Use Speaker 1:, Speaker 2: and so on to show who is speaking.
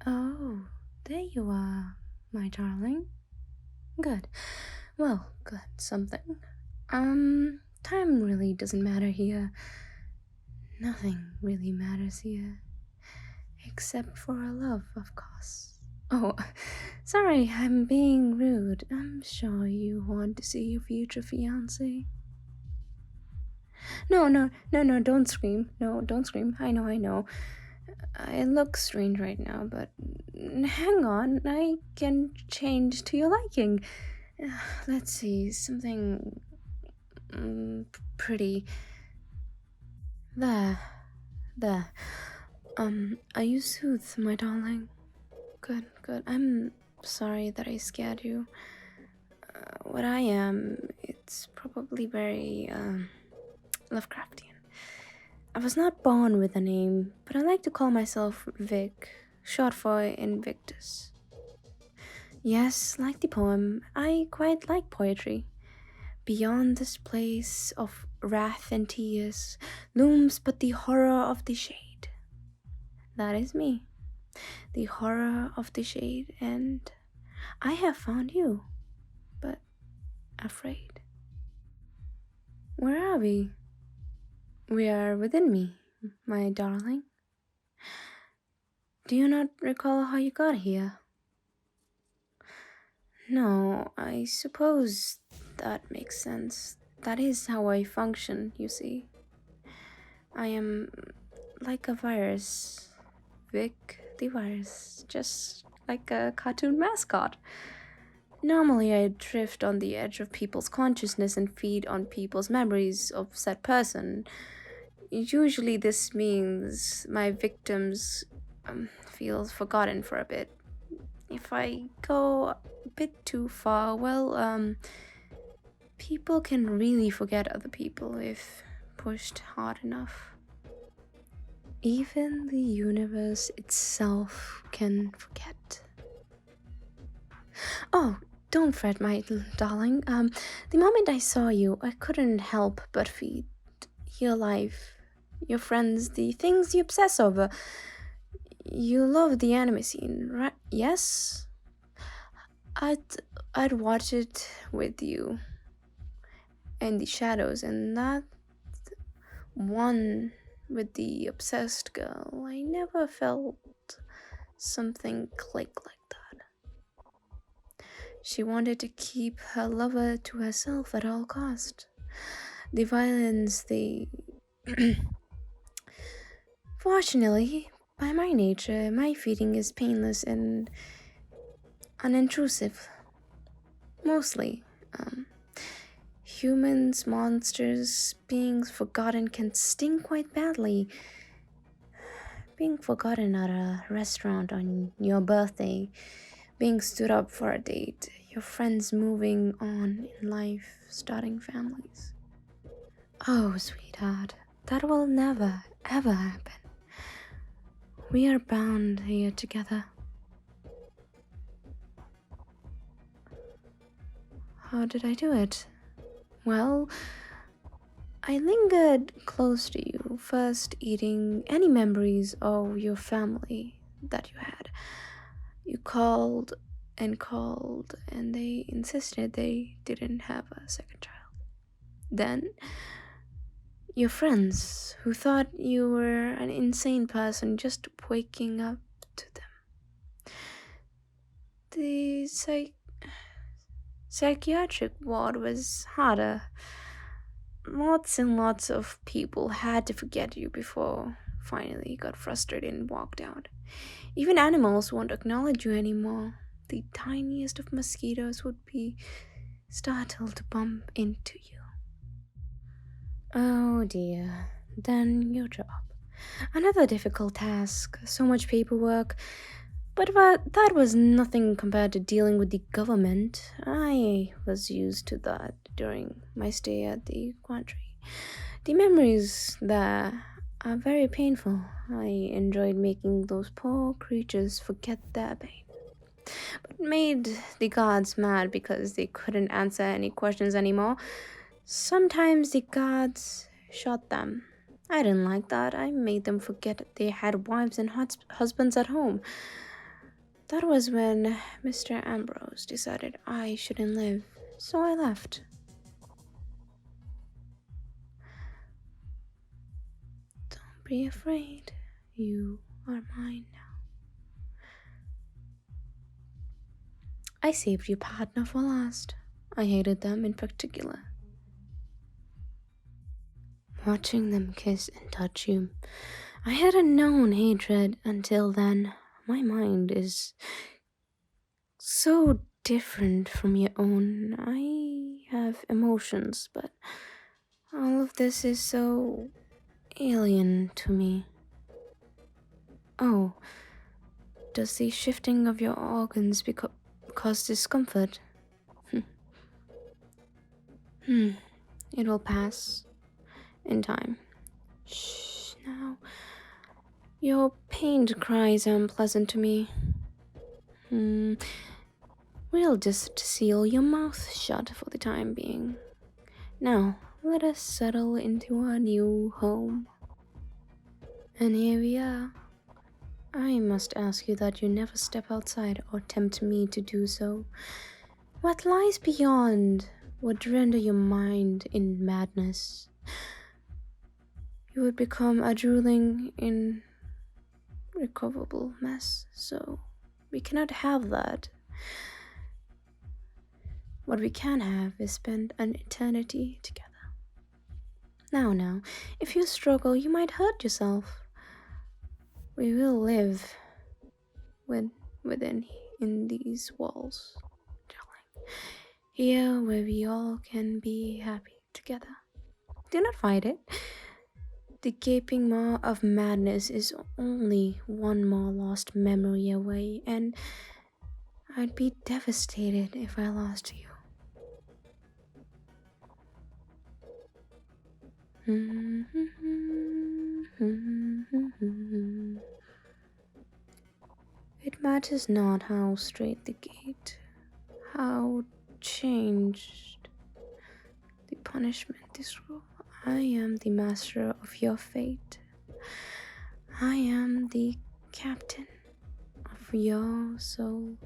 Speaker 1: Oh, there you are, my darling. Good. Well, good, something. Time really doesn't matter here. Nothing really matters here. Except for our love, of course. Oh, sorry, I'm being rude. I'm sure you want to see your future fiancé. No, don't scream. No, don't scream. I know. I look strange right now, but hang on, I can change to your liking. Let's see, something pretty. There, there. Are you soothed, my darling? Good. I'm sorry that I scared you. What I am, it's probably very, Lovecraftian. I was not born with a name, but I like to call myself Vic, short for Invictus. Yes, like the poem, I quite like poetry. Beyond this place of wrath and tears looms but the horror of the shade. That is me, the horror of the shade, and I have found you, but afraid. Where are we? We are within me, my darling. Do you not recall how you got here? No, I suppose that makes sense. That is how I function, you see. I am like a virus. Vic the virus, just like a cartoon mascot. Normally, I drift on the edge of people's consciousness and feed on people's memories of said person. Usually, this means my victims feel forgotten for a bit. If I go a bit too far, well, people can really forget other people if pushed hard enough. Even the universe itself can forget. Oh, don't fret, my darling. The moment I saw you, I couldn't help but feed your life, your friends, the things you obsess over. You love the anime scene, right? Yes? I'd watch it with you in the shadows, and that one with the obsessed girl, I never felt something click like that. She wanted to keep her lover to herself at all cost. The violence, the fortunately, by my nature, my feeding is painless and unintrusive. Mostly. Humans, monsters, beings forgotten can sting quite badly. Being forgotten at a restaurant on your birthday, being stood up for a date, your friends moving on in life, starting families. Oh, sweetheart, that will never, ever happen. We are bound here together. How did I do it? Well, I lingered close to you, first eating any memories of your family that you had. You called, and they insisted they didn't have a second child. Then, your friends, who thought you were an insane person just waking up to them. The psychiatric ward was harder. Lots and lots of people had to forget you before finally got frustrated and walked out. Even animals won't acknowledge you anymore. The tiniest of mosquitoes would be startled to bump into you. Oh dear, then your job. Another difficult task, so much paperwork. But that was nothing compared to dealing with the government. I was used to that during my stay at the quandary. The memories there are very painful. I enjoyed making those poor creatures forget their pain. But made the guards mad because they couldn't answer any questions anymore. Sometimes the guards shot them. I didn't like that. I made them forget they had wives and husbands at home. That was when Mr. Ambrose decided I shouldn't live, so I left. Don't be afraid. You are mine now. I saved your partner for last. I hated them in particular. Watching them kiss and touch you, I hadn't known hatred until then. My mind is so different from your own. I have emotions, but all of this is so alien to me. Oh, does the shifting of your organs cause discomfort? It will pass in time. Shh, now. Your pained cries are unpleasant to me. We'll just seal your mouth shut for the time being. Now, let us settle into our new home. And here we are. I must ask you that you never step outside or tempt me to do so. What lies beyond would render your mind in madness. You would become a drooling, irrecoverable mess, so we cannot have that. What we can have is spend an eternity together. Now, if you struggle, you might hurt yourself. We will live within in these walls, darling. Here where we all can be happy together. Do not fight it. The gaping maw of madness is only one more lost memory away, and I'd be devastated if I lost you. It matters not how straight the gate, how changed the punishment is rule. I am the master of your fate. I am the captain of your soul.